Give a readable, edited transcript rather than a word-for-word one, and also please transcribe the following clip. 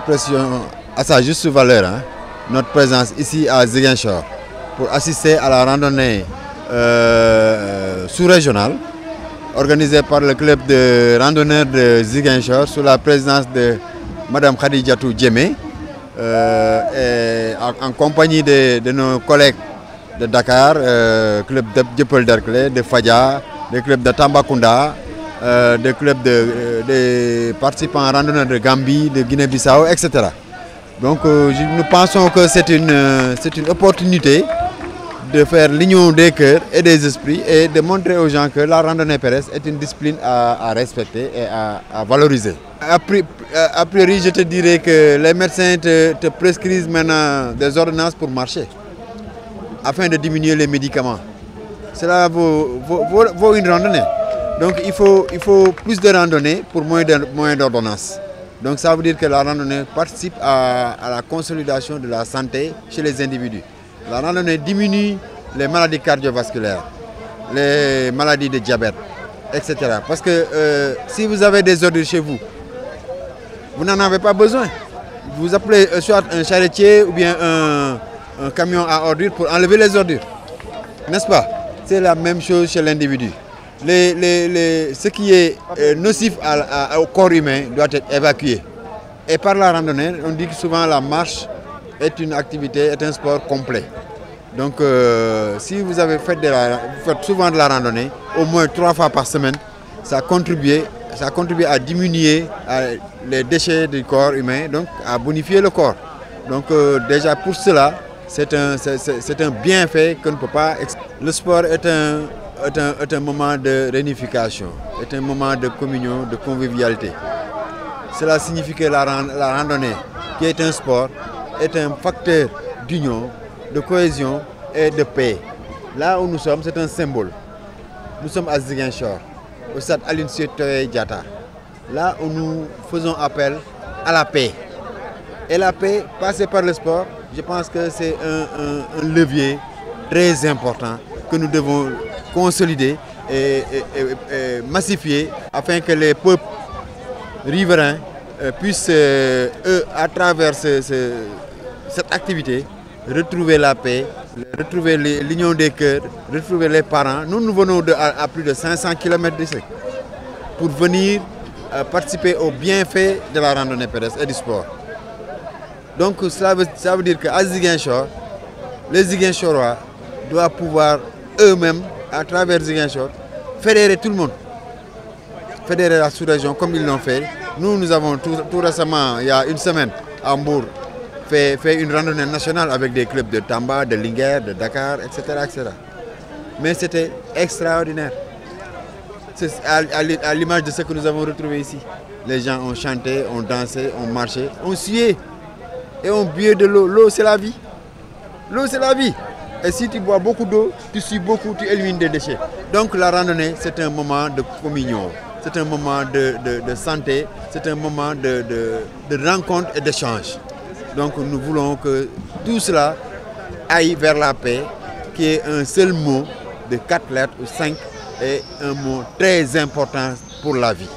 apprécions à sa juste valeur notre présence ici à Ziguinchor pour assister à la randonnée sous-régionale organisée par le club de randonneurs de Ziguinchor sous la présidence de Madame Khadijatou Djemé et en compagnie de nos collègues de Dakar, club de Dieuppeul Derklé, de Fadia, des clubs de Tambacounda, des clubs de participants randonneurs de Gambie, de Guinée-Bissau, etc. Donc nous pensons que c'est une opportunité de faire l'union des cœurs et des esprits et de montrer aux gens que la randonnée pédestre est une discipline à respecter et à valoriser. A priori, je te dirais que les médecins te prescrivent maintenant des ordonnances pour marcher afin de diminuer les médicaments. Cela vaut une randonnée. Donc il faut plus de randonnées pour moins d'ordonnances. Donc ça veut dire que la randonnée participe à la consolidation de la santé chez les individus. La randonnée diminue les maladies cardiovasculaires, les maladies de diabète, etc. Parce que si vous avez des ordures chez vous, vous n'en avez pas besoin. Vous appelez soit un charretier ou bien un camion à ordures pour enlever les ordures. N'est-ce pas? C'est la même chose chez l'individu. Ce qui est nocif au corps humain doit être évacué. Et par la randonnée, on dit que souvent la marche est une activité, est un sport complet. Donc si vous avez fait souvent de la randonnée, au moins 3 fois par semaine, ça contribue à diminuer les déchets du corps humain, donc à bonifier le corps. Donc déjà pour cela, c'est un bienfait qu'on ne peut pas expliquer. Le sport est un moment de réunification, est un moment de communion, de convivialité. Cela signifie que la randonnée, qui est un sport, est un facteur d'union, de cohésion et de paix. Là où nous sommes, c'est un symbole. Nous sommes à Ziguinchor, au stade Aline Sitoé Diatta, là où nous faisons appel à la paix. Et la paix, passée par le sport, je pense que c'est un levier très important que nous devons consolider et massifier afin que les peuples riverains puissent, eux, à travers cette activité, retrouver la paix, retrouver l'union des cœurs, retrouver les parents. Nous venons à plus de 500 km d'ici pour venir participer aux bienfaits de la randonnée pédestre et du sport. Donc ça veut dire qu'à Ziguinchor, les Ziguinchorois doivent pouvoir eux-mêmes, à travers Ziguinchor, fédérer tout le monde. Fédérer la sous-région comme ils l'ont fait. Nous avons tout récemment, il y a une semaine, à Hambourg, fait une randonnée nationale avec des clubs de Tamba, de Linguère, de Dakar, etc. etc. Mais c'était extraordinaire. C'est à l'image de ce que nous avons retrouvé ici. Les gens ont chanté, ont dansé, ont marché, ont sué. Et on buvait de l'eau. L'eau, c'est la vie. L'eau, c'est la vie. Et si tu bois beaucoup d'eau, tu sues beaucoup, tu élimines des déchets. Donc la randonnée, c'est un moment de communion. C'est un moment de santé. C'est un moment de rencontre et d'échange. Donc nous voulons que tout cela aille vers la paix, qui est un seul mot de 4 lettres ou 5, et un mot très important pour la vie.